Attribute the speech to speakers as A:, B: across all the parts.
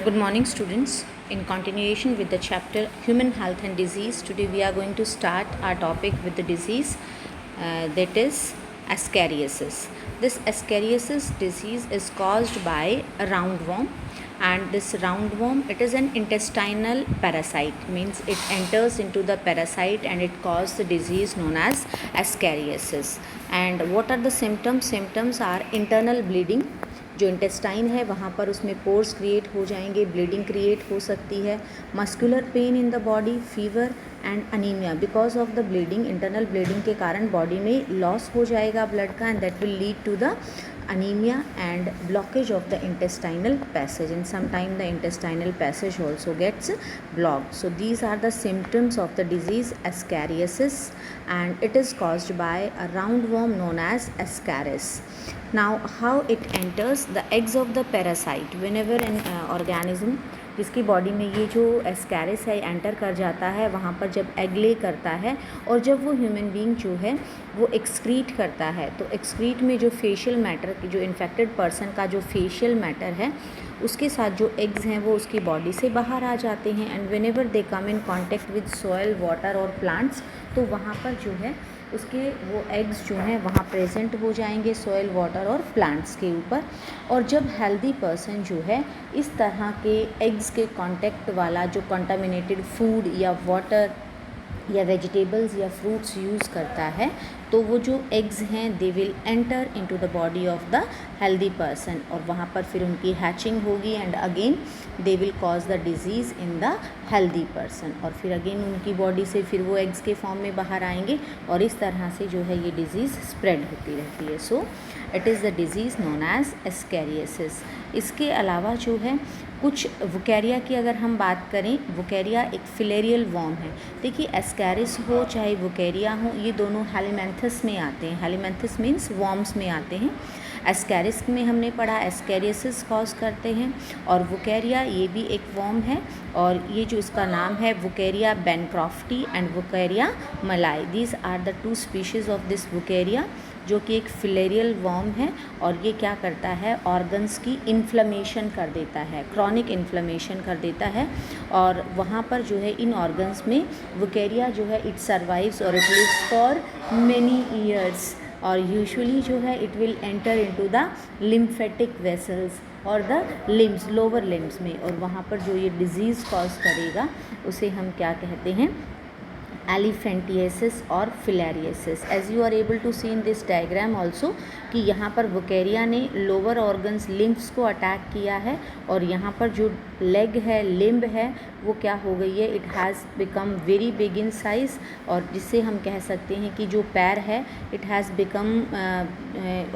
A: Good morning, students. In continuation with the chapter Human Health and Disease, today we are going to start our topic with the disease that is ascariasis. This ascariasis disease is caused by a roundworm, and this roundworm, it is an intestinal parasite, means it enters into the parasite and it causes the disease known as ascariasis. And what are the symptoms? Symptoms are internal bleeding. जो intestine है वहाँ पर उसमें pores create हो जाएंगे, bleeding create हो सकती है, muscular pain in the body, fever and anaemia. Because of the bleeding, internal bleeding के कारण बॉडी में लॉस हो जाएगा ब्लड का, and that will lead to the anemia and blockage of the intestinal passage, and sometimes the intestinal passage also gets blocked. So these are the symptoms of the disease ascariasis, and it is caused by a roundworm known as ascaris. Now how it enters? The eggs of the parasite, whenever an organism जिसकी body में ये जो Ascaris है enter कर जाता है, वहाँ पर जब एग ले करता है और जब वो ह्यूमन बीइंग जो है वो एक्सक्रीट करता है, तो एक्सक्रीट में जो फेशियल मैटर, जो इन्फेक्टेड पर्सन का जो फेशियल मैटर है उसके साथ जो एग्स हैं वो उसकी बॉडी से बाहर आ जाते हैं, and whenever they come in contact with soil, water और प्लांट्स, तो वहाँ पर जो है उसके वो एग्स जो हैं वहाँ प्रेजेंट हो जाएंगे सॉइल, वाटर और प्लांट्स के ऊपर। और जब हेल्दी पर्सन जो है इस तरह के एग्स के कांटेक्ट वाला जो कंटामिनेटेड फूड या वाटर या वेजिटेबल्स या फ्रूट्स यूज़ करता है, तो वो जो एग्स हैं they will enter into the body of the healthy person, और वहाँ पर फिर उनकी हैचिंग होगी, and again they will cause the disease in the healthy person, और फिर अगेन उनकी बॉडी से फिर वो एग्स के फॉर्म में बाहर आएंगे, और इस तरह से जो है ये डिज़ीज़ स्प्रेड होती रहती है। So it is the disease known as ascariasis. इसके अलावा जो है कुछ वुकेरिया की अगर हम बात करें, वुकेरिया एक फिलेरियल वर्म है। देखिए एस्कैरिस हो चाहे वुकेरिया हो, ये दोनों हेलिमेंथस में आते हैं। हेलिमेंथस मीन्स वर्म्स में आते हैं। एस्कैरिस में हमने पढ़ा एस्कैरियासिस कॉज करते हैं, और वुकेरिया ये भी एक वर्म है, और ये जो इसका नाम है वुकेरिया bancrofti and wuchereria malayi. These are the two species of this wuchereria, जो कि एक फिलेरियल वर्म है, और ये क्या करता है, ऑर्गन्स की इन्फ्लेमेशन कर देता है, क्रॉनिक इन्फ्लेमेशन कर देता है, और वहाँ पर जो है इन ऑर्गन्स में वुकेरिया जो है इट सर्वाइव्स और it lives for many years, और यूजुअली जो है it will enter into the lymphatic vessels और द लिम्स, लोअर लिम्स में, और वहाँ पर जो ये डिज़ीज़ कॉज करेगा उसे हम क्या कहते हैं, एलिफेंटिएसिस और filariasis. As you are able to see in this diagram also कि यहाँ पर वुकेरिया ने लोअर ऑर्गन्स लिम्फ्स को अटैक किया है, और यहाँ पर जो लेग है, लिम्ब है, वो क्या हो गई है, it has become very big in size, और जिससे हम कह सकते हैं कि जो पैर है it has become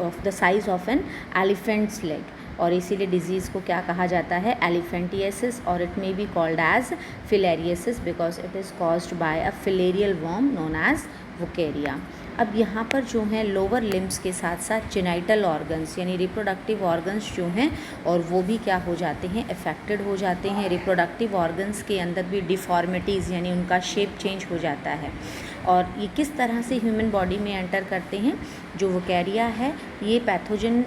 A: of the size of an elephant's leg, और इसीलिए डिज़ीज़ को क्या कहा जाता है, एलिफेंटिएसिस, और it may be called as filariasis because it is caused by a filarial worm known as wuchereria. अब यहाँ पर जो हैं लोअर लिम्स के साथ साथ जेनाइटल ऑर्गन्स यानी रिप्रोडक्टिव ऑर्गन्स जो हैं, और वो भी क्या हो जाते हैं, अफेक्टेड हो जाते हैं। रिप्रोडक्टिव ऑर्गन्स के अंदर भी डिफॉर्मिटीज़ यानी उनका शेप चेंज हो जाता है, और ये किस तरह से ह्यूमन बॉडी में एंटर करते हैं। जो वुकेरिया है ये पैथोजन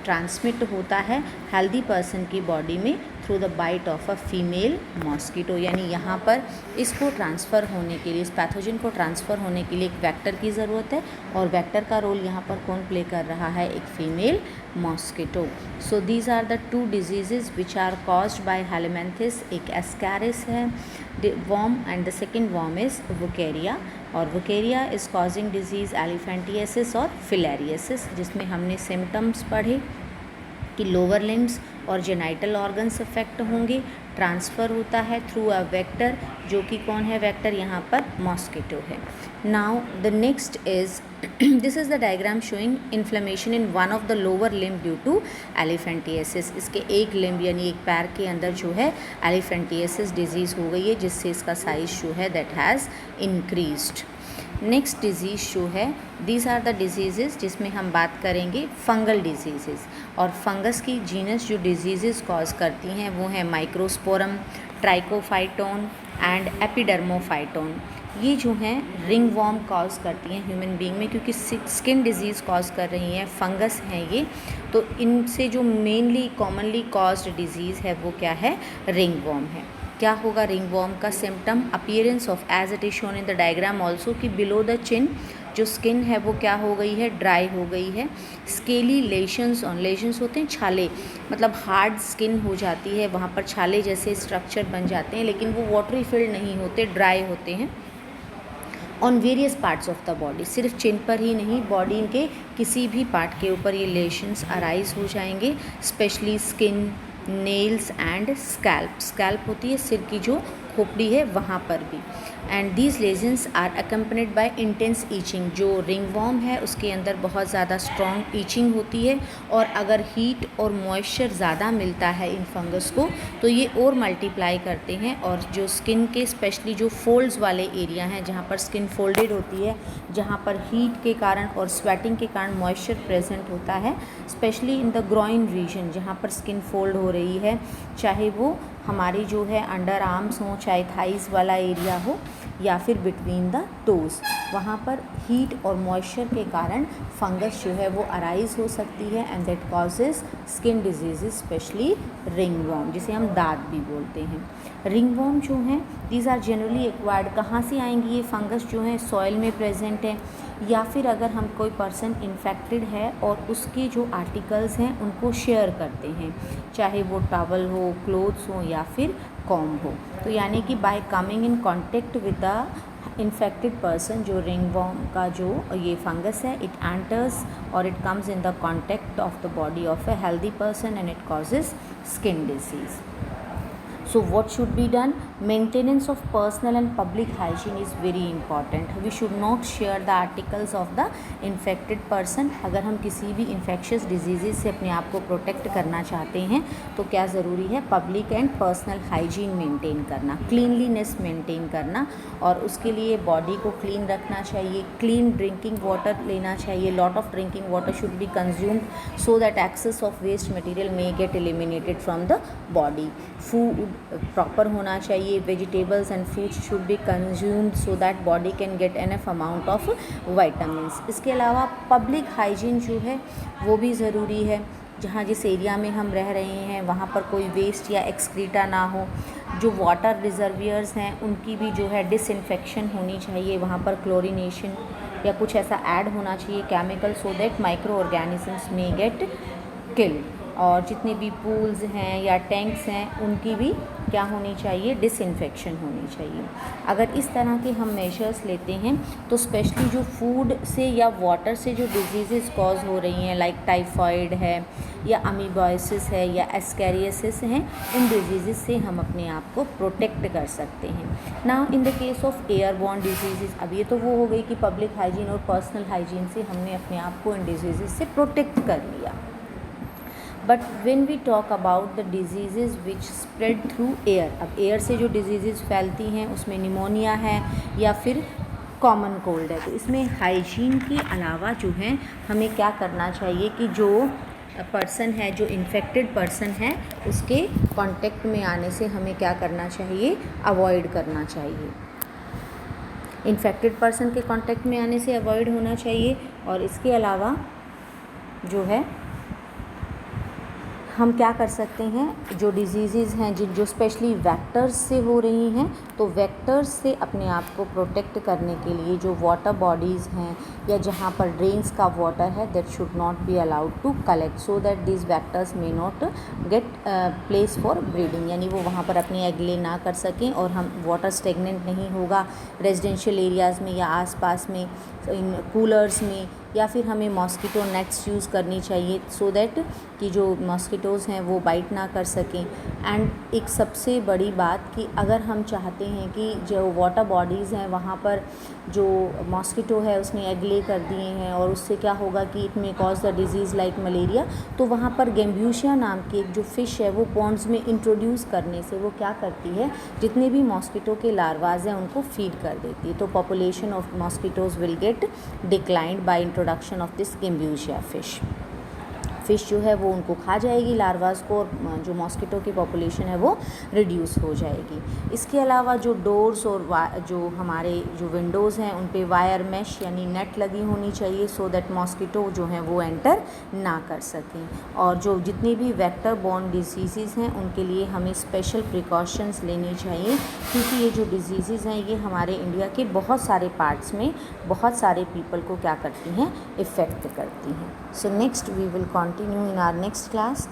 A: ट्रांसमिट होता है हेल्दी पर्सन की बॉडी में through the bite of a female mosquito, यानी यहाँ पर इसको ट्रांसफ़र होने के लिए, इस पैथोजन को ट्रांसफ़र होने के लिए एक वेक्टर की ज़रूरत है, और वेक्टर का रोल यहाँ पर कौन प्ले कर रहा है, एक female mosquito. So these are the two disease which are caused by helminthes. एक एस्कैरिस है worm and the second worm is wuchereria, और wuchereria is causing disease elephantiasis और फिलेरिएसिस, जिसमें हमने सिम्टम्स पढ़े कि लोअर लिम्स और जेनाइटल ऑर्गन्स अफेक्ट होंगे, ट्रांसफ़र होता है थ्रू अ वेक्टर, जो कि कौन है वेक्टर, यहाँ पर मॉस्किटो है। Now the next is this is the diagram showing inflammation in one of the lower limb due to elephantiasis. इसके एक लिम्ब यानी एक पैर के अंदर जो है एलिफेंटिएसिस डिजीज़ हो गई है, जिससे इसका साइज़ जो है that has increased. Next disease जो है, दीज आर द डिजीज़ जिसमें हम बात करेंगे फंगल डिजीज़, और फंगस की जीनस जो डिजीज़ कॉज करती हैं वो हैं माइक्रोस्पोरम, ट्राइकोफाइटोन एंड एपिडर्मोफाइटोन। ये जो हैं रिंग वॉर्म कॉज करती हैं ह्यूमन बीइंग में, क्योंकि स्किन डिजीज़ कॉज कर रही हैं, फंगस हैं ये। तो इनसे जो मेनली कॉमनली कॉज्ड डिजीज़ है वो क्या है, रिंग वॉर्म है। क्या होगा रिंग वॉर्म का symptom, appearance of as it is shown in the diagram also, कि बिलो द चिन जो स्किन है वो क्या हो गई है, ड्राई हो गई है। स्केली लेशंस ऑन, लेशंस होते हैं छाले, मतलब हार्ड स्किन हो जाती है, वहाँ पर छाले जैसे स्ट्रक्चर बन जाते हैं, लेकिन वो वाटरी फिल्ड नहीं होते, ड्राई होते हैं। On various parts of the body, सिर्फ चिन पर ही नहीं, बॉडी के किसी भी पार्ट के ऊपर ये लेशंस अराइज हो जाएंगे, specially skin, nails and scalp, scalp होती है सिर की जो खोपड़ी है वहाँ पर भी। And these lesions are accompanied by intense itching, जो रिंग वॉर्म है उसके अंदर बहुत ज़्यादा स्ट्रॉन्ग ईचिंग होती है, और अगर हीट और मॉइस्चर ज़्यादा मिलता है इन फंगस को तो ये और मल्टीप्लाई करते हैं, और जो स्किन के स्पेशली जो फोल्ड्स वाले एरिया हैं जहाँ पर स्किन फोल्डेड होती है, जहाँ पर हीट के कारण और स्वेटिंग के कारण मॉइस्चर प्रेजेंट होता है, specially in the groin region जहाँ पर स्किन फोल्ड हो रही है, चाहे वो हमारी जो है अंडर आर्म्स हो, चाहे थाइस वाला एरिया हो, या फिर बिटवीन द टोज़, वहाँ पर हीट और मॉइस्चर के कारण फंगस जो है वो अराइज हो सकती है, and that causes skin disease specially ring worm, जिसे हम दाद भी बोलते हैं। रिंग वॉर्म जो हैं दीज आर जनरली एक्वायर्ड, कहाँ से आएंगी ये फंगस जो है, सॉइल में प्रेजेंट है, या फिर अगर हम कोई पर्सन इन्फेक्टेड है और उसके जो आर्टिकल्स हैं उनको शेयर करते हैं, चाहे वो टॉवल हो, क्लोथ्स हो या फिर कॉम्ब हो, तो यानी कि bye coming in contact with the infected person, जो रिंग वॉर्म का जो ये फंगस है, इट एंटर्स और it comes in the contact of the body of a healthy person and it causes skin disease. So what should be done? Maintenance of personal and public hygiene is very important. We should not share the articles of the infected person. अगर हम किसी भी infectious diseases से अपने आप को protect करना चाहते हैं तो क्या ज़रूरी है, public and personal hygiene maintain करना, cleanliness maintain करना, और उसके लिए body को clean रखना चाहिए, clean drinking water लेना चाहिए, lot of drinking water should be consumed so that excess of waste material may get eliminated from the body. Food proper होना चाहिए, vegetables and fruits should be consumed so that body can get enough amount of vitamins. इसके अलावा public hygiene जो है वो भी ज़रूरी है. जहाँ जिस एरिया में हम रह रहे हैं वहाँ पर कोई वेस्ट या एक्सक्रीटा ना हो, जो वाटर रिजर्वियर्स हैं उनकी भी जो है डिसइंफेक्शन होनी चाहिए, वहाँ पर क्लोरीनेशन या कुछ ऐसा ऐड होना चाहिए chemical, so that micro organisms में गेट किल्ड. और जितने भी पूल्स हैं या टैंक्स हैं उनकी भी क्या होनी चाहिए, डिसइंफेक्शन होनी चाहिए. अगर इस तरह के हम मेजर्स लेते हैं तो स्पेशली जो फूड से या वाटर से जो डिजीज़ कॉज हो रही हैं, लाइक टाइफाइड है या अमीबॉइसिस है या एस्कैरियोसिस हैं, इन डिजीज़ से हम अपने आप को प्रोटेक्ट कर सकते हैं. Now in the case of airborne disease, अब ये तो वो हो गई कि पब्लिक हाइजीन और पर्सनल हाइजीन से हमने अपने आप को इन डिजीज़ से प्रोटेक्ट कर लिया. But when we talk about the disease which spread through air, अब एयर से जो डिजीज़ फैलती हैं उसमें निमोनिया है या फिर कॉमन कोल्ड है, तो इसमें हाइजीन के अलावा जो है हमें क्या करना चाहिए कि जो पर्सन है, जो इन्फेक्टेड पर्सन है, उसके कांटेक्ट में आने से हमें क्या करना चाहिए, अवॉइड करना चाहिए. इन्फेक्टेड पर्सन के कांटेक्ट में आने से अवॉइड होना चाहिए. और इसके अलावा जो है हम क्या कर सकते हैं, जो डिजीज़ हैं जो स्पेशली वेक्टर्स से हो रही हैं, तो वेक्टर्स से अपने आप को प्रोटेक्ट करने के लिए जो वाटर बॉडीज़ हैं या जहाँ पर ड्रेन्स का वाटर है, that should not be allowed to collect, so that this vectors may not get place for breeding, यानी वो वहाँ पर अपनी एग ले ना कर सकें और हम वाटर स्टेगनेंट नहीं होगा रेजिडेंशियल एरियाज़ में या आसपास में, इन कूलर्स में, या फिर हमें मॉस्किटो नेट्स यूज़ करनी चाहिए सो दैट कि जो मॉस्किटोज़ हैं वो बाइट ना कर सकें. एंड एक सबसे बड़ी बात कि अगर हम चाहते हैं कि जो वाटर बॉडीज़ हैं वहाँ पर जो मॉस्किटो है उसने एग ले कर दिए हैं और उससे क्या होगा कि it may cause the disease like malaria, तो वहाँ पर गैम्ब्यूशिया नाम की एक जो फ़िश है वो पॉन्ड्स में इंट्रोड्यूस करने से वो क्या करती है, जितने भी मॉस्किटो के लार्वाज हैं उनको फीड कर देती है. तो population of mosquitoes will get declined by introduction of this gambusia fish. Fish जो है वो उनको खा जाएगी लार्वास को, और जो मॉस्किटो की पॉपुलेशन है वो रिड्यूस हो जाएगी। इसके अलावा जो डोर्स और जो हमारे जो विंडोज़ हैं उन पे वायर मैश यानी नेट लगी होनी चाहिए, सो दैट मॉस्किटो जो हैं वो एंटर ना कर सकें। और जो जितनी भी वेक्टर बॉर्न डिजीज़ हैं उनके लिए हमें स्पेशल प्रिकॉशंस लेनी चाहिए, क्योंकि ये जो डिजीज़ हैं ये हमारे इंडिया के बहुत सारे पार्ट्स में बहुत सारे पीपल को क्या करती हैं, इफ़ेक्ट करती हैं। So next we will continue in our next class.